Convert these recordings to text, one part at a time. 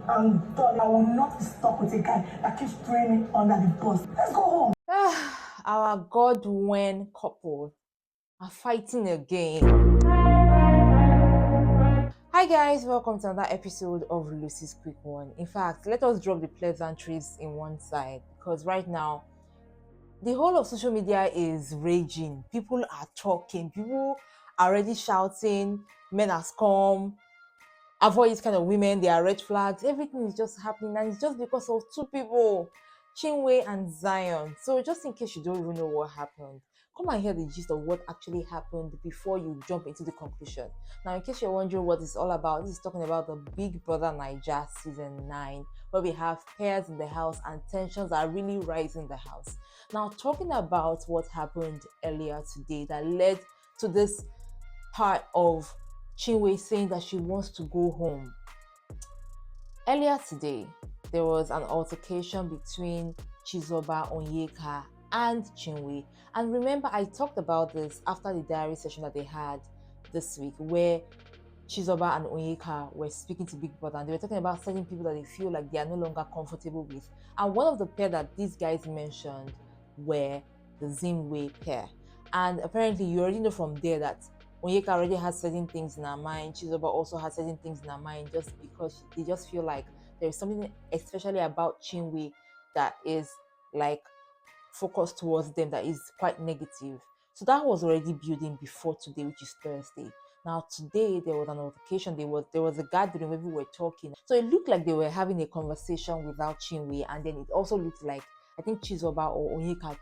And darling, I will not be stuck with a guy that keeps throwing me under the bus. Let's go home. Our Godwin couple are fighting again. Hi guys, welcome to another episode of Lucy's Quick One. In fact, let us drop the pleasantries in one side because right now the whole of social media is raging. People are talking, people are already shouting, men are scum, avoid these kind of women, they are red flags, everything is just happening, and it's just because of two people, Chinwe and Zion. So just in case you don't even know what happened, come and hear the gist of what actually happened before you jump into the conclusion. Now, in case you're wondering what it's all about, this is talking about the Big Brother Naija season 9, where we have pairs in the house and tensions are really rising in the house. Now, talking about what happened earlier today that led to this part of Chinwe saying that she wants to go home. Earlier today, there was an altercation between Chizoba Onyeka and Chinwe. And remember, I talked about this after the diary session that they had this week, where Chizoba and Onyeka were speaking to Big Brother and they were talking about certain people that they feel like they are no longer comfortable with. And one of the pair that these guys mentioned were the ZinWe pair. And apparently, you already know from there that Onyeka already has certain things in her mind. Chizoba also has certain things in her mind just because they just feel like there is something, especially about Chinwe, that is like focused towards them that is quite negative. So that was already building before today, which is Thursday. Now today there was an altercation. There was a gathering where we were talking. So it looked like they were having a conversation without Chinwe, and then it also looked like I think Chizoba or Onyeka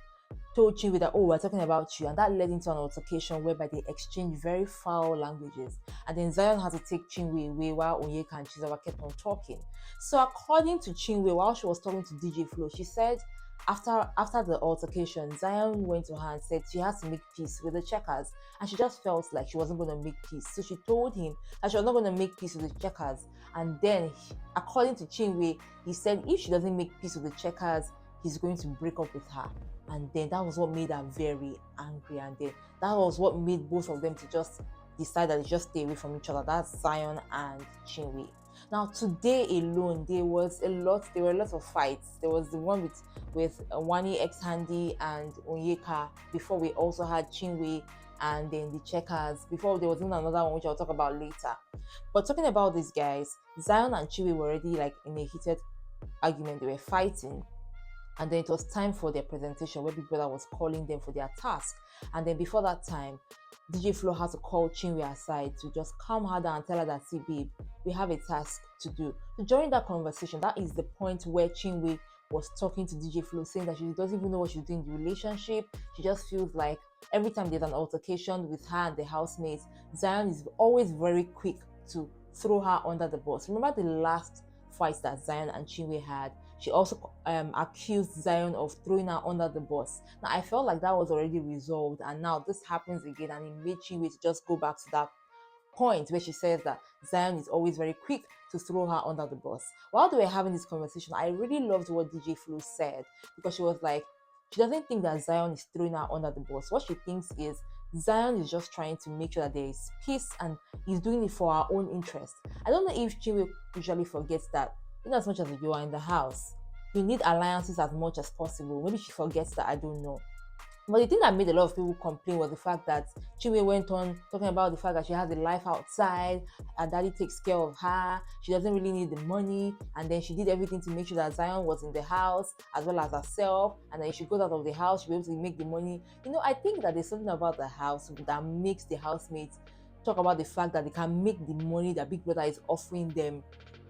told Chinwe that, oh, we're talking about you, and that led into an altercation whereby they exchanged very foul languages, and then Zion had to take Chinwe away while Onyeka and Chizoba kept on talking. So according to Chinwe, while she was talking to DJ Flo, she said after the altercation, Zion went to her and said she has to make peace with the checkers, and she just felt like she wasn't going to make peace. So she told him that she was not going to make peace with the checkers, and then according to Chinwe, he said if she doesn't make peace with the checkers, he's going to break up with her. And then that was what made her very angry, and then that was what made both of them to just decide that they just stay away from each other. That's Zion and Chinwe. Now today alone, there were a lot of fights. There was the one with Wani X Handy and Onyeka. Before we also had Chinwe and then the checkers. Before there was even another one which I'll talk about later. But talking about these guys, Zion and Chinwe were already like in a heated argument. They were fighting. And then it was time for their presentation where Big Brother was calling them for their task. And then before that time, DJ Flo had to call Chinwe aside to just calm her down and tell her that, see, babe, we have a task to do. So during that conversation, that is the point where Chinwe was talking to DJ Flo, saying that she doesn't even know what she's doing in the relationship. She just feels like every time there's an altercation with her and the housemates, Zion is always very quick to throw her under the bus. Remember the last fight that Zion and Chinwe had? She also accused Zion of throwing her under the bus. Now, I felt like that was already resolved, and now this happens again, and it made Chinwe to just go back to that point where she says that Zion is always very quick to throw her under the bus. While they were having this conversation, I really loved what DJ Flo said, because she was like, she doesn't think that Zion is throwing her under the bus. What she thinks is Zion is just trying to make sure that there is peace and is doing it for her own interest. I don't know if Chinwe usually forgets that in as much as you are in the house, you need alliances as much as possible. Maybe she forgets that, I don't know. But the thing that made a lot of people complain was the fact that Chinwe went on talking about the fact that she has a life outside, her daddy takes care of her, she doesn't really need the money, and then she did everything to make sure that Zion was in the house as well as herself, and then if she goes out of the house, she'll be able to make the money. You know, I think that there's something about the house that makes the housemates talk about the fact that they can make the money that Big Brother is offering them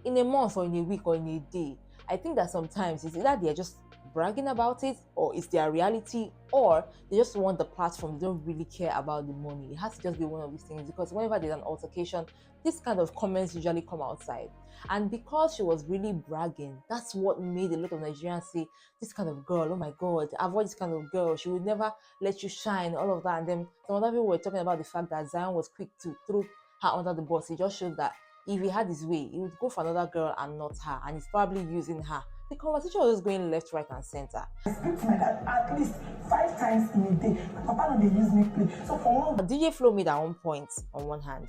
in a month or in a week or in a day. I think that sometimes it's either they're just bragging about it, or it's their reality, or they just want the platform. They don't really care about the money. It has to just be one of these things, because whenever there's an altercation, this kind of comments usually come outside. And because she was really bragging, that's what made a lot of Nigerians say, this kind of girl, oh my God, avoid this kind of girl. She would never let you shine, all of that. And then some other people were talking about the fact that Zion was quick to throw her under the bus. It just shows that if he had his way, he would go for another girl and not her, and he's probably using her. The conversation was just going left, right, and center. I speak to my dad at least 5 times in a day. My papa don't use me play. So for one, DJ Flo made her own point on one hand.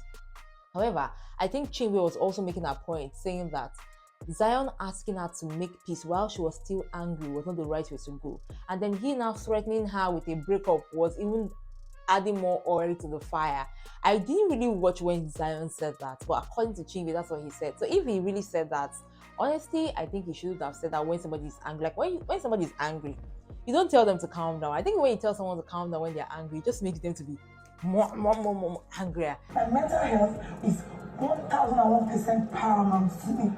However, I think Chinwe was also making a point saying that Zion asking her to make peace while she was still angry was not the right way to go. And then he now threatening her with a breakup was even adding more oil to the fire. I didn't really watch when Zion said that, but according to Chinwe, that's what he said. So if he really said that, honestly, I think he should have said that when somebody is angry. Like when somebody is angry, you don't tell them to calm down. I think when you tell someone to calm down when they're angry, it just makes them to be more angrier. My mental health is 1001% paramount to me.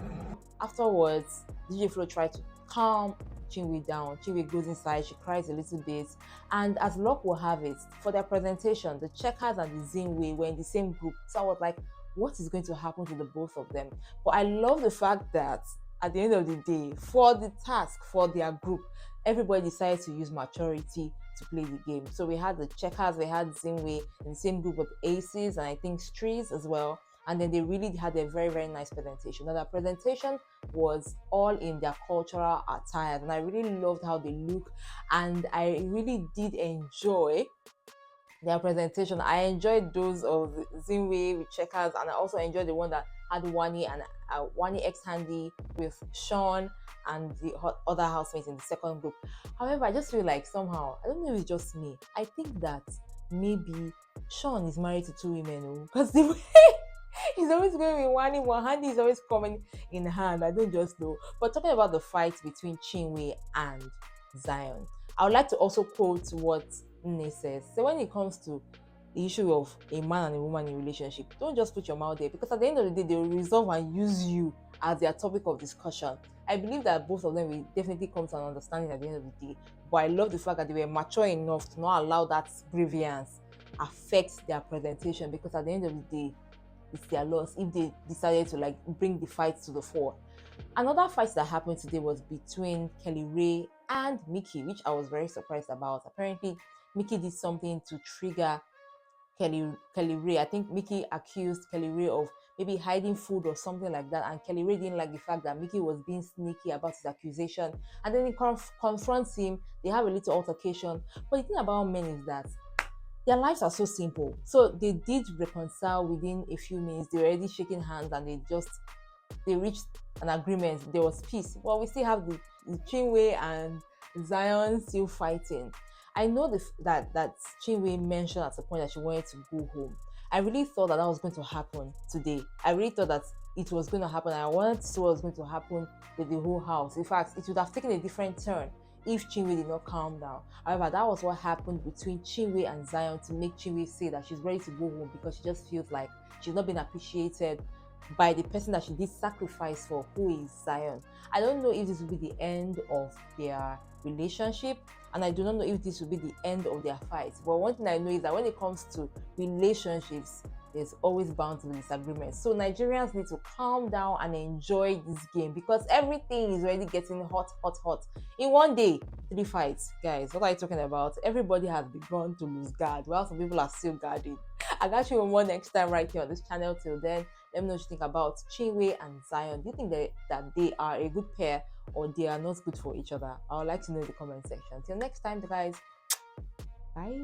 Afterwards, DJ Flo tried to calm Chinwe down. Chinwe goes inside, she cries a little bit, and as luck will have it, for their presentation, the Checkers and the ZinWe were in the same group. So I was like, what is going to happen to the both of them? But I love the fact that at the end of the day, for the task, for their group, everybody decided to use maturity to play the game. So we had the Checkers, we had ZinWe in the same group with Aces and I think Streets as well. And then they really had a very, very nice presentation. Now, that presentation was all in their cultural attire, and I really loved how they look, and I really did enjoy their presentation. I enjoyed those of ZinWe with Checkers, and I also enjoyed the one that had Wani and Wani X Handy with Sean and the other housemates in the second group. However, I just feel like somehow, I don't know if it's just me, I think that maybe Sean is married to two women, because the way he's always going with one handy is always coming in hand. I don't just know. But talking about the fight between Chinwe and Zion, I would like to also quote what Nne says. So when it comes to the issue of a man and a woman in a relationship, don't just put your mouth there, because at the end of the day, they will resolve and use you as their topic of discussion. I believe that both of them will definitely come to an understanding at the end of the day. But I love the fact that they were mature enough to not allow that grievance affect their presentation, because at the end of the day, it's their loss if they decided to like bring the fight to the fore. Another fight that happened today was between Kelly Ray and Mickey, which I was very surprised about. Apparently, Mickey did something to trigger Kelly Ray. I think Mickey accused Kelly Ray of maybe hiding food or something like that, and Kelly Ray didn't like the fact that Mickey was being sneaky about his accusation, and then he confronts him. They have a little altercation. But the thing about men is that their lives are so simple. So they did reconcile within a few minutes. They were already shaking hands and they reached an agreement. There was peace. Well, we still have the Chinwe and Zion still fighting. I know that Chinwe mentioned at a point that she wanted to go home. I really thought that was going to happen today. I really thought that it was going to happen. I wanted to see what was going to happen with the whole house. In fact, it would have taken a different turn if Chinwe did not calm down. However, that was what happened between Chinwe and Zion to make Chinwe say that she's ready to go home, because she just feels like she's not been appreciated by the person that she did sacrifice for, who is Zion. I don't know if this will be the end of their relationship, and I do not know if this will be the end of their fight. But one thing I know is that when it comes to relationships, there's always bound to be disagreements. So Nigerians need to calm down and enjoy this game, because everything is already getting hot. In one day, 3 fights. Guys, what are you talking about? Everybody has begun to lose guard, while some people are still guarding. I got you one next time right here on this channel. Till then, let me know what you think about Chinwe and Zion. Do you think that they are a good pair, or they are not good for each other? I would like to know in the comment section. Till next time, guys. Bye.